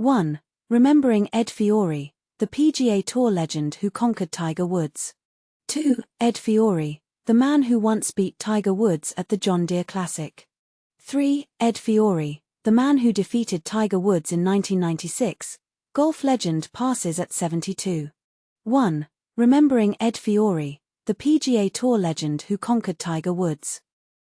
1. Remembering Ed Fiori, the PGA Tour legend who conquered Tiger Woods. 2. Ed Fiori, the man who once beat Tiger Woods at the Deere Classic. 3. Ed Fiori, the man who defeated Tiger Woods in 1996. Golf legend passes at 72. 1. Remembering Ed Fiori, the PGA Tour legend who conquered Tiger Woods.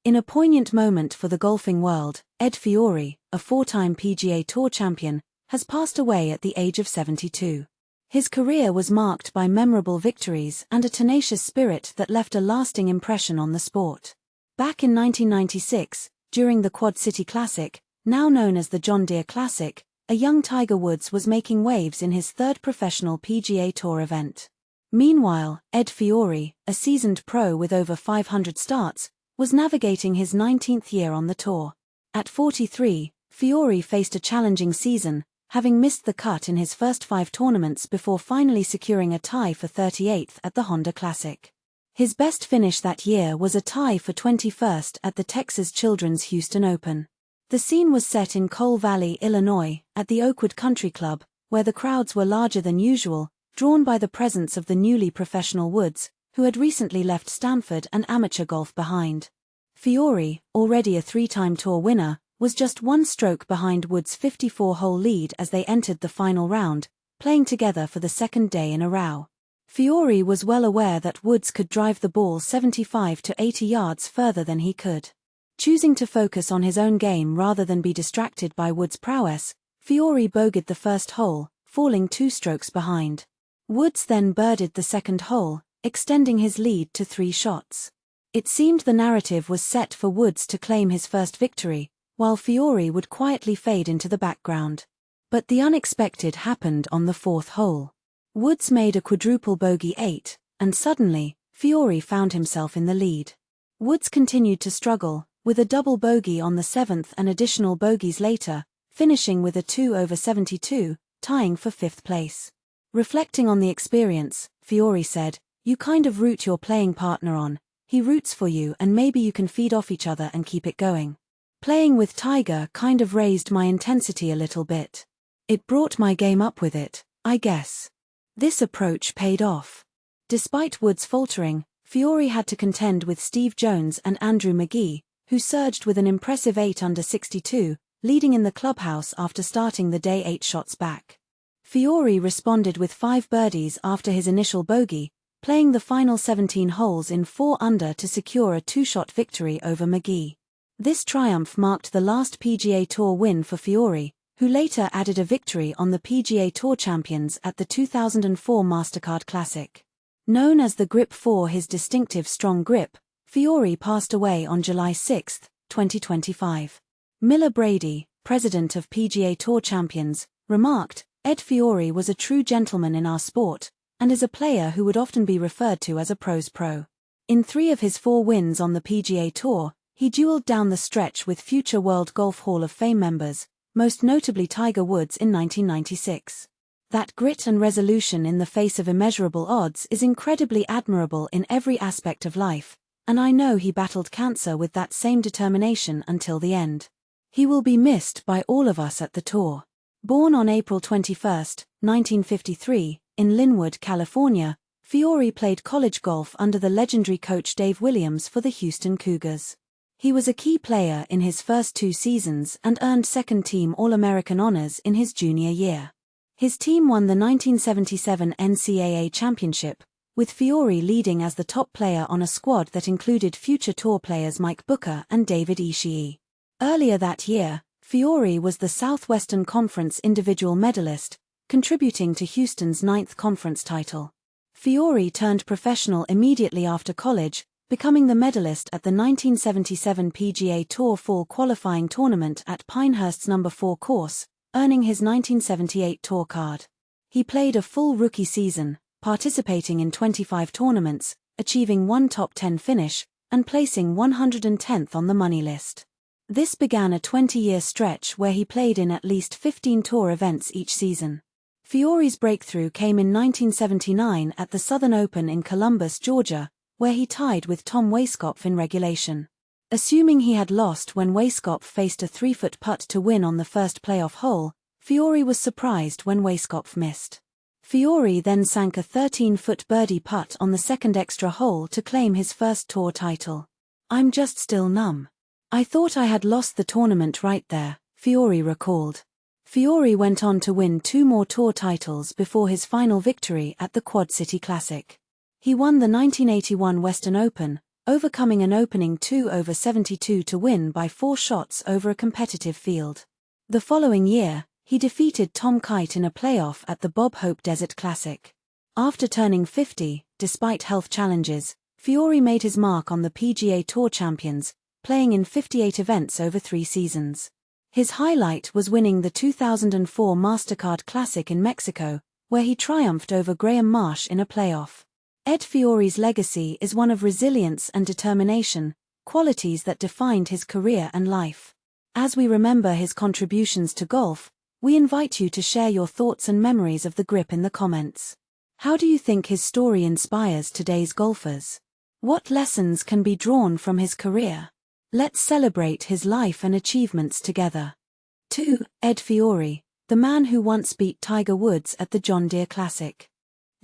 In a poignant moment for the golfing world, Ed Fiori, a four-time PGA Tour champion, has passed away at the age of 72. His career was marked by memorable victories and a tenacious spirit that left a lasting impression on the sport. Back in 1996, during the Quad City Classic, now known as the Deere Classic, a young Tiger Woods was making waves in his third professional PGA Tour event. Meanwhile, Ed Fiori, a seasoned pro with over 500 starts, was navigating his 19th year on the tour. At 43, Fiori faced a challenging season, having missed the cut in his first 5 tournaments before finally securing a tie for 38th at the Honda Classic. His best finish that year was a tie for 21st at the Texas Children's Houston Open. The scene was set in Coal Valley, Illinois, at the Oakwood Country Club, where the crowds were larger than usual, drawn by the presence of the newly professional Woods, who had recently left Stanford and amateur golf behind. Fiori, already a 3-time tour winner, was just one stroke behind Woods' 54-hole lead as they entered the final round, playing together for the second day in a row. Fiori was well aware that Woods could drive the ball 75 to 80 yards further than he could. Choosing to focus on his own game rather than be distracted by Woods' prowess, Fiori bogeyed the first hole, falling 2 strokes behind. Woods then birdied the second hole, extending his lead to 3 shots. It seemed the narrative was set for Woods to claim his first victory, while Fiori would quietly fade into the background. But the unexpected happened on the 4th hole. Woods made a quadruple bogey 8, and suddenly, Fiori found himself in the lead. Woods continued to struggle, with a double bogey on the 7th and additional bogeys later, finishing with a 2 over 72, tying for 5th place. Reflecting on the experience, Fiori said, "You kind of root your playing partner on, he roots for you and maybe you can feed off each other and keep it going. Playing with Tiger kind of raised my intensity a little bit. It brought my game up with it, I guess." This approach paid off. Despite Woods faltering, Fiori had to contend with Steve Jones and Andrew McGee, who surged with an impressive 8 under 62, leading in the clubhouse after starting the day 8 shots back. Fiori responded with 5 birdies after his initial bogey, playing the final 17 holes in 4 under to secure a 2-shot victory over McGee. This triumph marked the last PGA Tour win for Fiori, who later added a victory on the PGA Tour champions at the 2004 MasterCard Classic. Known as the Grip for his distinctive strong grip, Fiori passed away on July 6, 2025. Miller Brady, president of PGA Tour Champions, remarked, "Ed Fiori was a true gentleman in our sport, and is a player who would often be referred to as a pro's pro. In 3 of his 4 wins on the PGA Tour, he dueled down the stretch with future World Golf Hall of Fame members, most notably Tiger Woods in 1996. That grit and resolution in the face of immeasurable odds is incredibly admirable in every aspect of life, and I know he battled cancer with that same determination until the end. He will be missed by all of us at the tour." Born on April 21, 1953, in Linwood, California, Fiori played college golf under the legendary coach Dave Williams for the Houston Cougars. He was a key player in his first 2 seasons and earned second-team All-American honors in his junior year. His team won the 1977 NCAA championship, with Fiori leading as the top player on a squad that included future tour players Mike Booker and David Ishii. Earlier that year, Fiori was the Southwestern Conference individual medalist, contributing to Houston's 9th conference title. Fiori turned professional immediately after college, becoming the medalist at the 1977 PGA Tour Fall Qualifying Tournament at Pinehurst's No. 4 course, earning his 1978 tour card. He played a full rookie season, participating in 25 tournaments, achieving 1 top 10 finish, and placing 110th on the money list. This began a 20-year stretch where he played in at least 15 tour events each season. Fiori's breakthrough came in 1979 at the Southern Open in Columbus, Georgia, where he tied with Tom Weiskopf in regulation. Assuming he had lost when Weiskopf faced a 3-foot putt to win on the first playoff hole, Fiori was surprised when Weiskopf missed. Fiori then sank a 13-foot birdie putt on the second extra hole to claim his first tour title. "I'm just still numb. I thought I had lost the tournament right there," Fiori recalled. Fiori went on to win 2 more tour titles before his final victory at the Quad City Classic. He won the 1981 Western Open, overcoming an opening 2/72 to win by 4 shots over a competitive field. The following year, he defeated Tom Kite in a playoff at the Bob Hope Desert Classic. After turning 50, despite health challenges, Fiori made his mark on the PGA Tour champions, playing in 58 events over 3 seasons. His highlight was winning the 2004 MasterCard Classic in Mexico, where he triumphed over Graham Marsh in a playoff. Ed Fiori's legacy is one of resilience and determination, qualities that defined his career and life. As we remember his contributions to golf, we invite you to share your thoughts and memories of the grip in the comments. How do you think his story inspires today's golfers? What lessons can be drawn from his career? Let's celebrate his life and achievements together. 2. Ed Fiori, the man who once beat Tiger Woods at the John Deere Classic.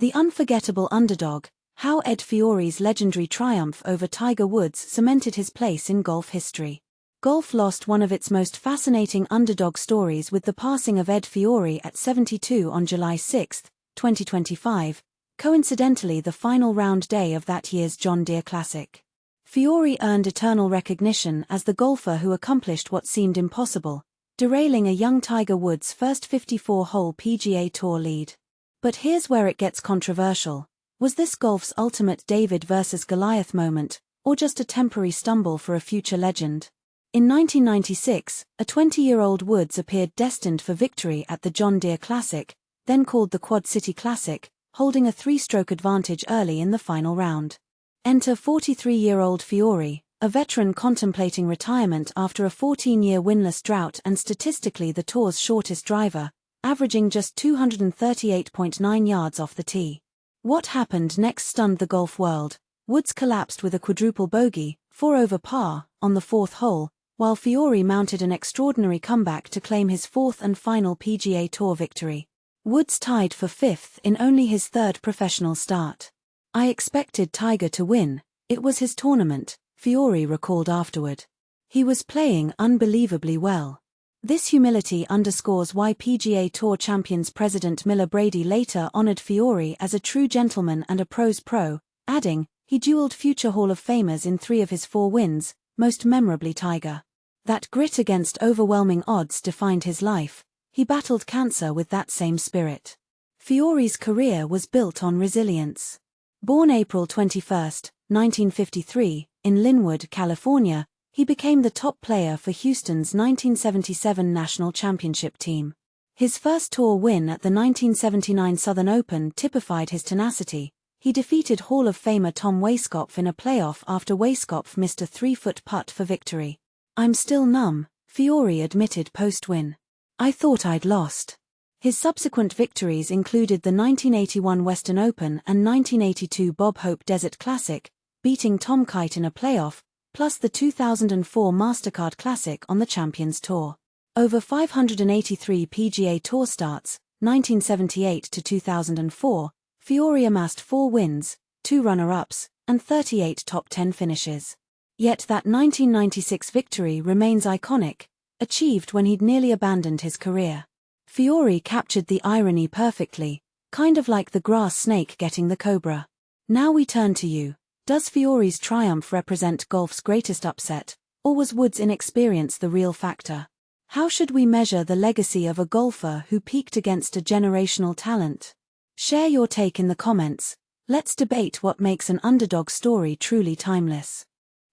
The unforgettable underdog, how Ed Fiori's legendary triumph over Tiger Woods cemented his place in golf history. Golf lost one of its most fascinating underdog stories with the passing of Ed Fiori at 72 on July 6, 2025, coincidentally the final round day of that year's John Deere Classic. Fiori earned eternal recognition as the golfer who accomplished what seemed impossible, derailing a young Tiger Woods' first 54-hole PGA Tour lead. But here's where it gets controversial. Was this golf's ultimate David versus Goliath moment, or just a temporary stumble for a future legend? In 1996, a 20-year-old Woods appeared destined for victory at the John Deere Classic, then called the Quad City Classic, holding a 3-stroke advantage early in the final round. Enter 43-year-old Fiori, a veteran contemplating retirement after a 14-year winless drought and statistically the tour's shortest driver, averaging just 238.9 yards off the tee. What happened next stunned the golf world. Woods collapsed with a quadruple bogey, 4 over par, on the 4th hole, while Fiori mounted an extraordinary comeback to claim his 4th and final PGA Tour victory. Woods tied for 5th in only his 3rd professional start. "I expected Tiger to win, it was his tournament," Fiori recalled afterward. He was playing unbelievably well. This humility underscores why PGA Tour Champions President Miller Brady later honored Fiori as a true gentleman and a pro's pro, adding, "He dueled future Hall of Famers in 3 of his 4 wins, most memorably Tiger. That grit against overwhelming odds defined his life. He battled cancer with that same spirit." Fiori's career was built on resilience. Born April 21, 1953, in Linwood, California, he became the top player for Houston's 1977 national championship team. His first tour win at the 1979 Southern Open typified his tenacity. He defeated Hall of Famer Tom Weiskopf in a playoff after Weiskopf missed a 3-foot putt for victory. "I'm still numb," Fiori admitted post-win. "I thought I'd lost." His subsequent victories included the 1981 Western Open and 1982 Bob Hope Desert Classic, beating Tom Kite in a playoff, plus the 2004 MasterCard Classic on the Champions Tour. Over 583 PGA Tour starts, 1978 to 2004, Fiori amassed 4 wins, 2 runner-ups, and 38 top 10 finishes. Yet that 1996 victory remains iconic, achieved when he'd nearly abandoned his career. Fiori captured the irony perfectly, kind of like the grass snake getting the cobra. Now we turn to you. Does Fiori's triumph represent golf's greatest upset, or was Woods' inexperience the real factor? How should we measure the legacy of a golfer who peaked against a generational talent? Share your take in the comments. Let's debate what makes an underdog story truly timeless.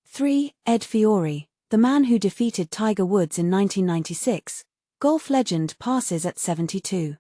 3. Ed Fiori, the man who defeated Tiger Woods in 1996. Golf legend passes at 72.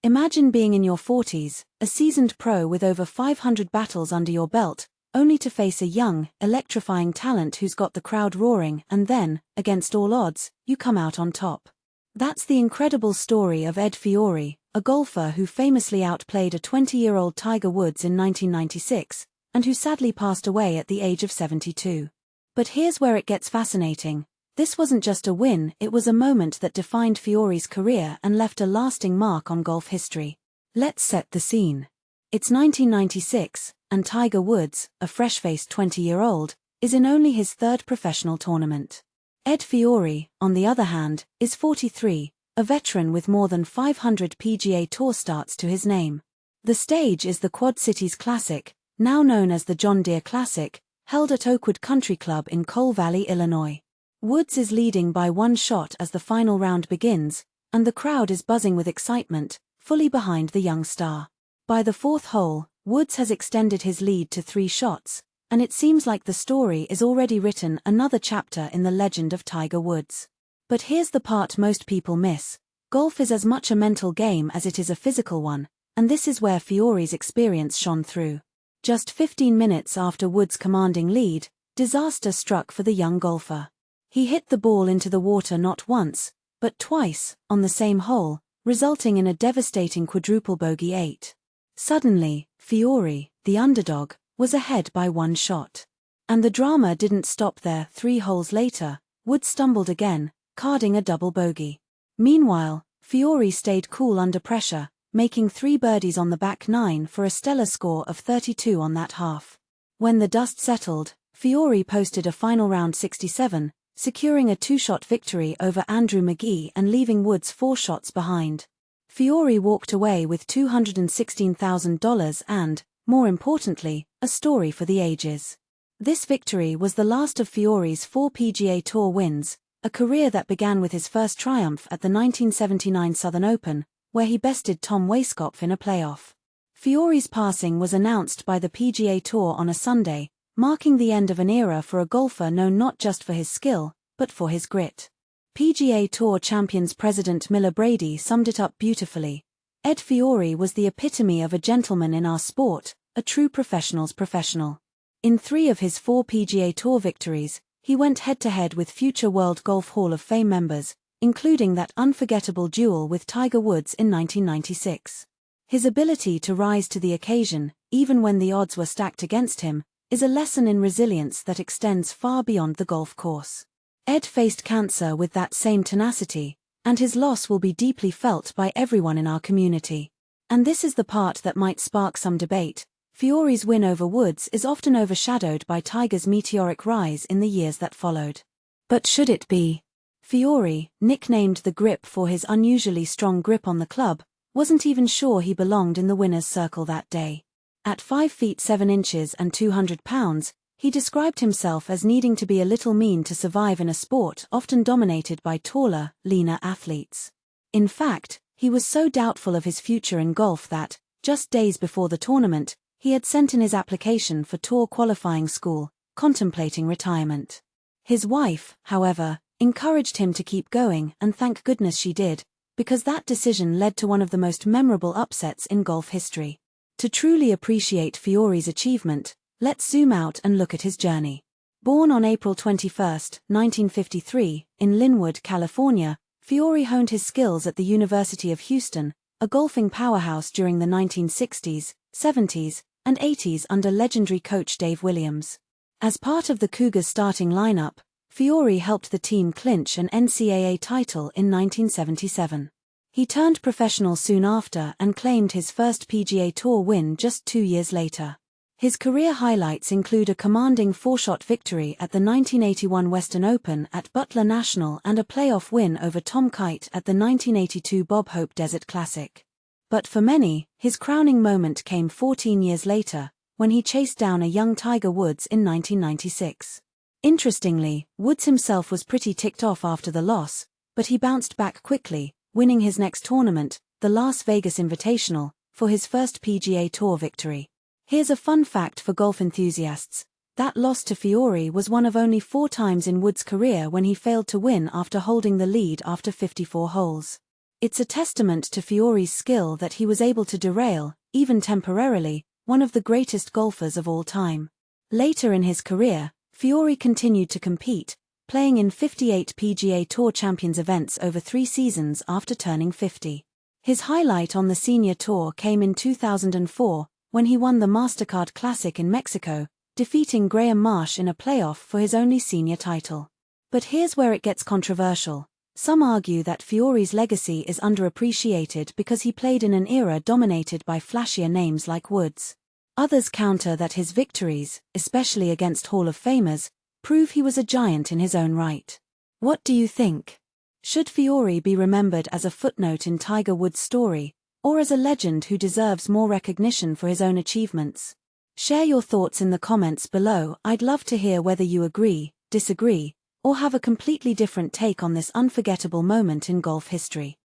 Imagine being in your 40s, a seasoned pro with over 500 battles under your belt, only to face a young, electrifying talent who's got the crowd roaring, and then, against all odds, you come out on top. That's the incredible story of Ed Fiori, a golfer who famously outplayed a 20-year-old Tiger Woods in 1996, and who sadly passed away at the age of 72. But here's where it gets fascinating. This wasn't just a win, it was a moment that defined Fiori's career and left a lasting mark on golf history. Let's set the scene. It's 1996, and Tiger Woods, a fresh-faced 20-year-old, is in only his third professional tournament. Ed Fiori, on the other hand, is 43, a veteran with more than 500 PGA Tour starts to his name. The stage is the Quad Cities Classic, now known as the John Deere Classic, held at Oakwood Country Club in Coal Valley, Illinois. Woods is leading by one shot as the final round begins, and the crowd is buzzing with excitement, fully behind the young star. By the fourth hole, Woods has extended his lead to 3 shots, and it seems like the story is already written, another chapter in the legend of Tiger Woods. But here's the part most people miss. Golf is as much a mental game as it is a physical one, and this is where Fiori's experience shone through. Just 15 minutes after Woods' commanding lead, disaster struck for the young golfer. He hit the ball into the water not once, but twice, on the same hole, resulting in a devastating quadruple bogey 8. Suddenly, Fiori, the underdog, was ahead by 1 shot. And the drama didn't stop there. 3 holes later, Woods stumbled again, carding a double bogey. Meanwhile, Fiori stayed cool under pressure, making 3 birdies on the back 9 for a stellar score of 32 on that half. When the dust settled, Fiori posted a final round 67, securing a 2-shot victory over Andrew McGee and leaving Woods 4 shots behind. Fiori walked away with $216,000 and, more importantly, a story for the ages. This victory was the last of Fiori's 4 PGA Tour wins, a career that began with his first triumph at the 1979 Southern Open, where he bested Tom Weiskopf in a playoff. Fiori's passing was announced by the PGA Tour on a Sunday, marking the end of an era for a golfer known not just for his skill, but for his grit. PGA Tour Champions President Miller Brady summed it up beautifully. Ed Fiori was the epitome of a gentleman in our sport, a true professional's professional. In 3 of his 4 PGA Tour victories, he went head-to-head with future World Golf Hall of Fame members, including that unforgettable duel with Tiger Woods in 1996. His ability to rise to the occasion, even when the odds were stacked against him, is a lesson in resilience that extends far beyond the golf course. Ed faced cancer with that same tenacity, and his loss will be deeply felt by everyone in our community. And this is the part that might spark some debate. Fiori's win over Woods is often overshadowed by Tiger's meteoric rise in the years that followed. But should it be? Fiori, nicknamed the Grip for his unusually strong grip on the club, wasn't even sure he belonged in the winner's circle that day. At 5 feet 7 inches and 200 pounds, he described himself as needing to be a little mean to survive in a sport often dominated by taller, leaner athletes. In fact, he was so doubtful of his future in golf that, just days before the tournament, he had sent in his application for tour qualifying school, contemplating retirement. His wife, however, encouraged him to keep going, and thank goodness she did, because that decision led to one of the most memorable upsets in golf history. To truly appreciate Fiori's achievement, let's zoom out and look at his journey. Born on April 21, 1953, in Linwood, California, Fiori honed his skills at the University of Houston, a golfing powerhouse during the 1960s, 70s, and 80s under legendary coach Dave Williams. As part of the Cougars' starting lineup, Fiori helped the team clinch an NCAA title in 1977. He turned professional soon after and claimed his first PGA Tour win just 2 years later. His career highlights include a commanding 4-shot victory at the 1981 Western Open at Butler National and a playoff win over Tom Kite at the 1982 Bob Hope Desert Classic. But for many, his crowning moment came 14 years later, when he chased down a young Tiger Woods in 1996. Interestingly, Woods himself was pretty ticked off after the loss, but he bounced back quickly, winning his next tournament, the Las Vegas Invitational, for his first PGA Tour victory. Here's a fun fact for golf enthusiasts. That loss to Fiori was one of only 4 times in Woods' career when he failed to win after holding the lead after 54 holes. It's a testament to Fiori's skill that he was able to derail, even temporarily, one of the greatest golfers of all time. Later in his career, Fiori continued to compete, playing in 58 PGA Tour Champions events over 3 seasons after turning 50. His highlight on the senior tour came in 2004, when he won the MasterCard Classic in Mexico, defeating Graham Marsh in a playoff for his only senior title. But here's where it gets controversial. Some argue that Fiori's legacy is underappreciated because he played in an era dominated by flashier names like Woods. Others counter that his victories, especially against Hall of Famers, prove he was a giant in his own right. What do you think? Should Fiori be remembered as a footnote in Tiger Woods' story, or as a legend who deserves more recognition for his own achievements? Share your thoughts in the comments below. I'd love to hear whether you agree, disagree, or have a completely different take on this unforgettable moment in golf history.